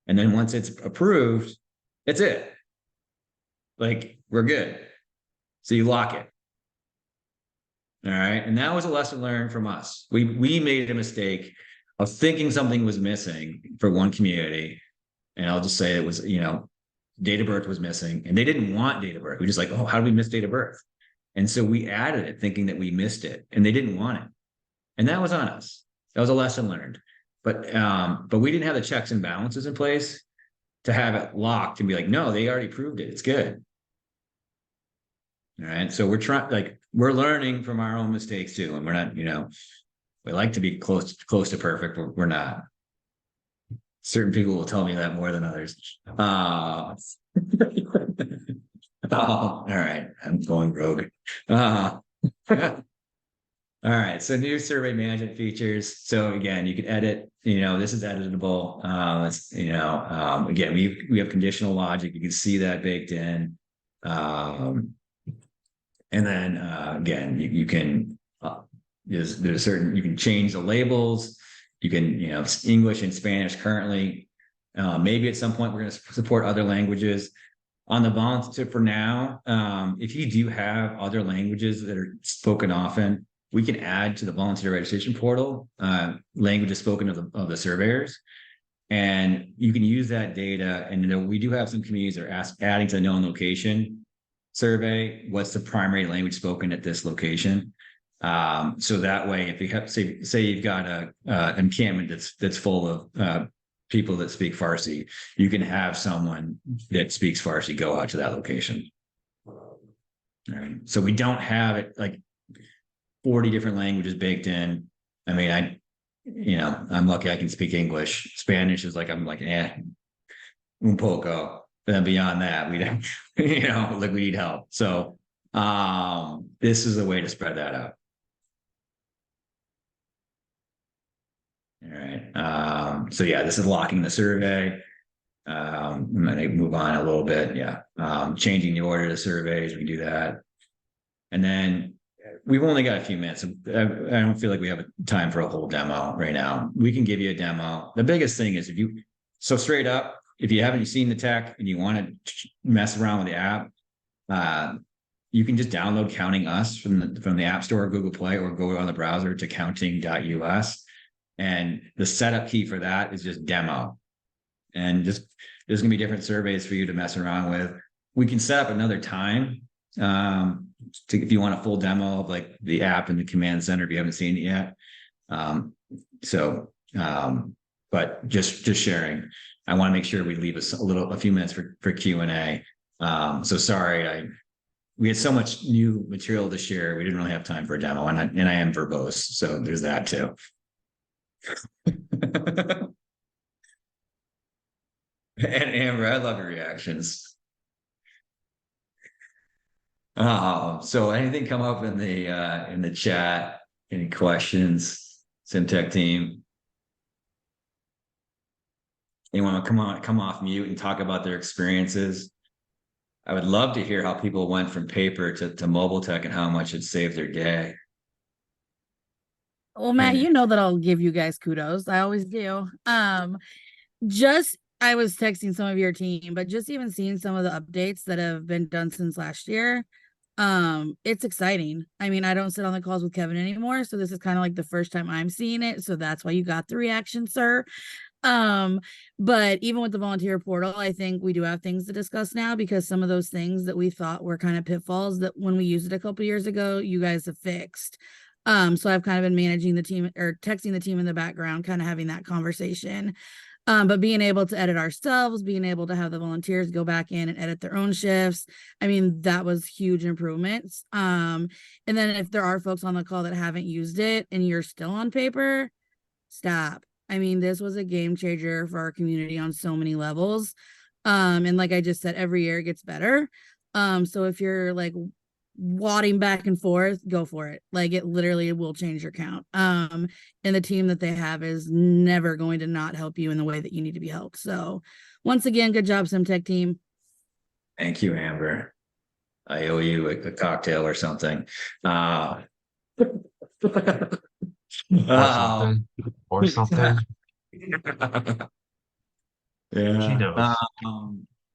And then once it's approved, it's it. Like, we're good. So you lock it. All right. And that was a lesson learned from us. We made a mistake of thinking something was missing for one community. And I'll just say it was, date of birth was missing, and they didn't want date of birth. We just like, oh, how did we miss date of birth? And so we added it thinking that we missed it, and they didn't want it. And that was on us. That was a lesson learned. But we didn't have the checks and balances in place to have it locked and be like, no, they already proved it. It's good. All right. So we're learning from our own mistakes too. And we're not, We like to be close to perfect, but we're not. Certain people will tell me that more than others. Oh, all right. I'm going rogue. All right, so new survey management features. So again, you can edit, this is editable. Again, we have conditional logic. You can see that baked in. And then again, you can there's certain, you can change the labels. You can, English and Spanish currently. Maybe at some point we're going to support other languages. On the volunteer for now, if you do have other languages that are spoken often, we can add to the volunteer registration portal languages spoken of the surveyors, and you can use that data. And we do have some communities that are adding to the known location survey. What's the primary language spoken at this location? So that way, if you have say you've got a encampment that's full of people that speak Farsi, you can have someone that speaks Farsi go out to that location. All right. So we don't have it like 40 different languages baked in. I mean, I'm lucky I can speak English. Spanish is like, I'm like, un poco. But then beyond that, we don't, like we need help. So this is a way to spread that out. All right. So yeah, this is locking the survey. I'm going to move on a little bit. Yeah. Changing the order of the surveys. We do that. And then we've only got a few minutes. I don't feel like we have time for a whole demo right now. We can give you a demo. The biggest thing is straight up, if you haven't seen the tech and you want to mess around with the app, you can just download Counting Us from the App Store or Google Play, or go on the browser to counting.us. And the setup key for that is just demo. And there's going to be different surveys for you to mess around with. We can set up another time if you want a full demo of like the app and the command center if you haven't seen it yet. But just sharing. I want to make sure we leave a few minutes for Q&A. So sorry, we had so much new material to share. We didn't really have time for a demo, and I am verbose, so there's that too. And Amber, I love your reactions. So anything come up in the chat? Any questions, SimTech team? Anyone come off mute and talk about their experiences? I would love to hear how people went from paper to mobile tech and how much it saved their day. Well, Matt, you know that I'll give you guys kudos. I always do. I was texting some of your team, but just even seeing some of the updates that have been done since last year, it's exciting. I mean, I don't sit on the calls with Kevin anymore, so this is kind of like the first time I'm seeing it. So that's why you got the reaction, sir. But even with the volunteer portal, I think we do have things to discuss now, because some of those things that we thought were kind of pitfalls that when we used it a couple years ago, you guys have fixed. So I've kind of been managing the team or texting the team in the background, kind of having that conversation. But being able to edit ourselves, being able to have the volunteers go back in and edit their own shifts, I mean, that was huge improvements. And then if there are folks on the call that haven't used it and you're still on paper, stop. I mean, this was a game changer for our community on so many levels. And like I just said, every year it gets better. So if you're like wadding back and forth, go for it. Like, it literally will change your count. And the team that they have is never going to not help you in the way that you need to be helped. So once again, good job, SimTech team. Thank you, Amber. I owe you a cocktail or something. Or something. Yeah. She knows.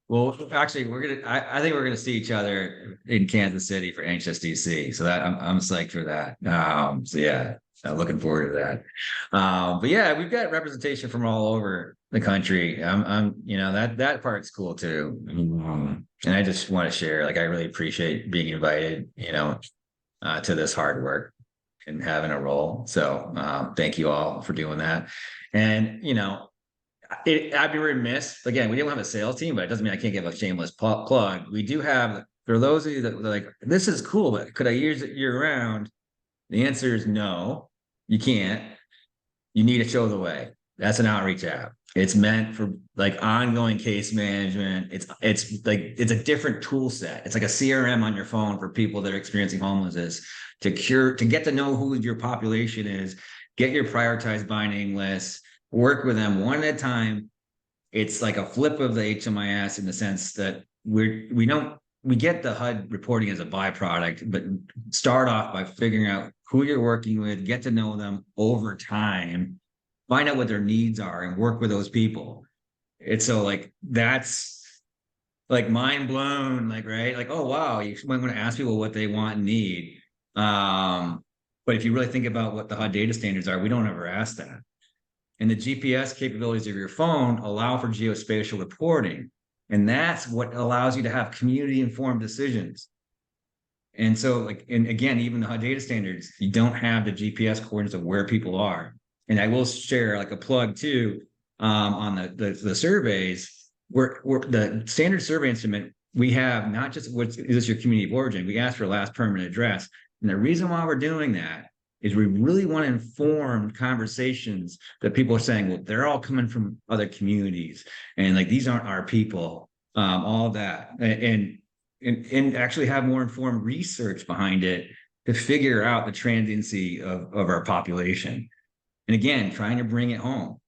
Well, actually, I think we're gonna see each other in Kansas City for HSDC. So that I'm psyched for that. So yeah, looking forward to that. But yeah, we've got representation from all over the country. That part's cool too. And I just want to share, like, I really appreciate being invited, to this hard work and having a role. So thank you all for doing that. And I'd be remiss. Again, we don't have a sales team, but it doesn't mean I can't give a shameless plug. We do have, for those of you that are like, this is cool, but could I use it year round? The answer is no. You can't. You need to show the way. That's an outreach app. It's meant for like ongoing case management. It's like it's a different tool set. It's like a CRM on your phone for people that are experiencing homelessness to get to know who your population is, get your prioritized binding list, work with them one at a time. It's like a flip of the HMIS in the sense that we get the HUD reporting as a byproduct, but start off by figuring out who you're working with, get to know them over time, find out what their needs are, and work with those people. It's so like that's like mind blown, like right, like oh wow, you might want to ask people what they want and need. But if you really think about what the HUD data standards are, we don't ever ask that. And the GPS capabilities of your phone allow for geospatial reporting. And that's what allows you to have community informed decisions. And so like, and again, even the HUD data standards, you don't have the GPS coordinates of where people are. And I will share like a plug too, on the surveys where the standard survey instrument, we have not just what is this your community of origin, we ask for last permanent address. And the reason why we're doing that is we really want to inform conversations that people are saying, well, they're all coming from other communities and like these aren't our people, all that. And actually have more informed research behind it to figure out the transiency of our population. And again, trying to bring it home.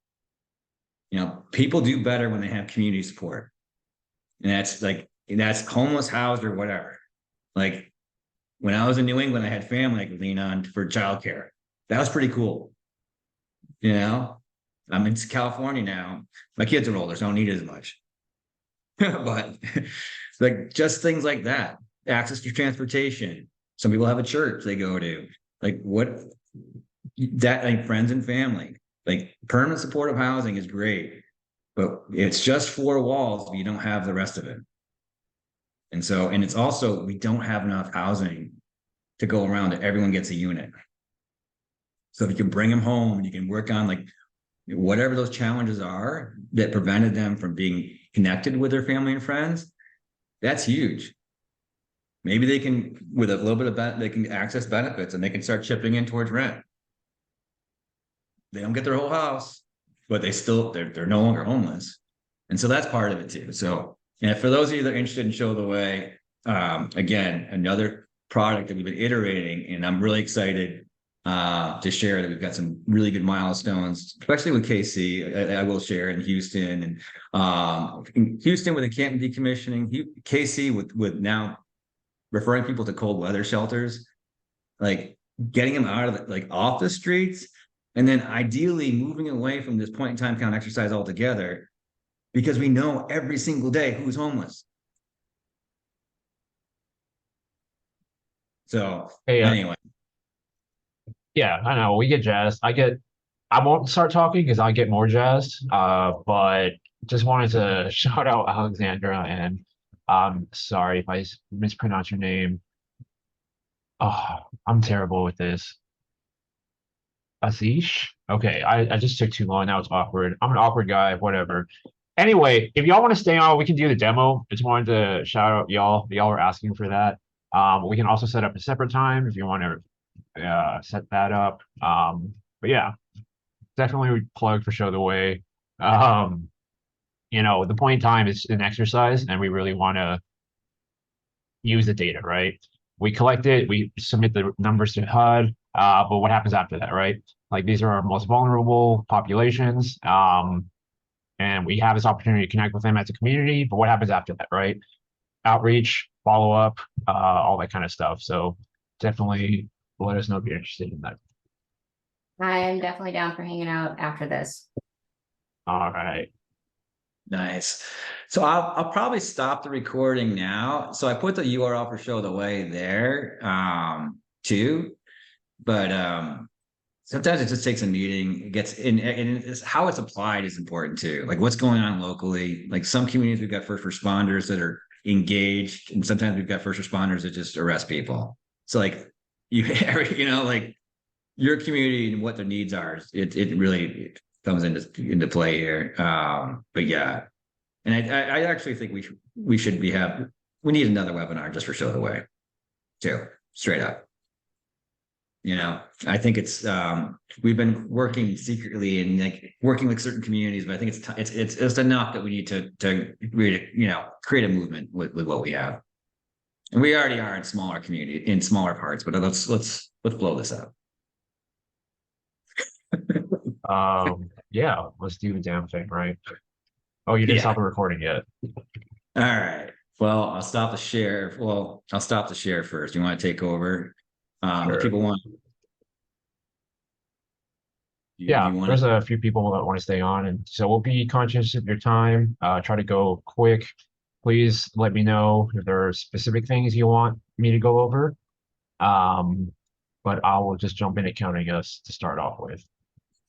You know, people do better when they have community support. And that's homeless, housed, or whatever. Like when I was in New England, I had family I could lean on for childcare. That was pretty cool. You know, I'm in California now. My kids are older, so I don't need it as much. But like just things like that, access to transportation. Some people have a church they go to. Like what that like friends and family. Like permanent supportive housing is great, but it's just four walls, but you don't have the rest of it. And so, and it's also, we don't have enough housing to go around that everyone gets a unit. So if you can bring them home and you can work on like whatever those challenges are that prevented them from being connected with their family and friends, that's huge. Maybe they can, with a little bit of they can access benefits and they can start chipping in towards rent. They don't get their whole house, but they're no longer homeless. And so that's part of it too. So, and for those of you that are interested in Show the Way, again, another product that we've been iterating, and I'm really excited to share that we've got some really good milestones, especially with KC. I will share in Houston and in Houston with the camp decommissioning, KC with now referring people to cold weather shelters, like getting them out of like off the streets, and then ideally moving away from this point in time count exercise altogether, because we know every single day who's homeless. So Hey, anyway. yeah, I know we get jazzed. I won't start talking because I get more jazzed. But just wanted to shout out Alexandra, and I'm sorry if I mispronounce your name. Oh, I'm terrible with this. Asish? Okay, I just took too long. Now it's awkward. I'm an awkward guy, whatever. Anyway, if y'all want to stay on, we can do the demo. Just wanted to shout out y'all. Y'all were asking for that. We can also set up a separate time if you want to set that up. But yeah, definitely plug for Show the Way. The point in time is an exercise, and we really want to use the data, right? We collect it, we submit the numbers to HUD, but what happens after that, right? Like these are our most vulnerable populations, and we have this opportunity to connect with them as a community, but what happens after that, right? Outreach, follow up, all that kind of stuff. So definitely let us know if you're interested in that. I am definitely down for hanging out after this. All right. Nice. So I'll probably stop the recording now. So I put the URL for Show the Way there too, but sometimes it just takes a meeting. It gets in, and it's how it's applied is important too. Like what's going on locally. Like some communities we've got first responders that are engaged, and sometimes we've got first responders that just arrest people. So like like your community and what their needs are. It really comes into play here. But yeah, and I actually think we need another webinar just for Show the Way too, straight up. You know, I think it's we've been working secretly and like working with certain communities, but I think it's enough that we need to really, you know, create a movement with what we have. And we already are in smaller community in smaller parts, but let's blow this up. Yeah, let's do the damn thing, right? Oh, you didn't Yeah. stop the recording yet. All right. Well, I'll stop the share. Well, I'll stop the share first. You want to take over? Sure. If people want. Do Yeah, you want there's to? a few people that want to stay on, and so we'll be conscious of your time. Try to go quick. Please let me know if there are specific things you want me to go over. But I will just jump in at counting us to start off with.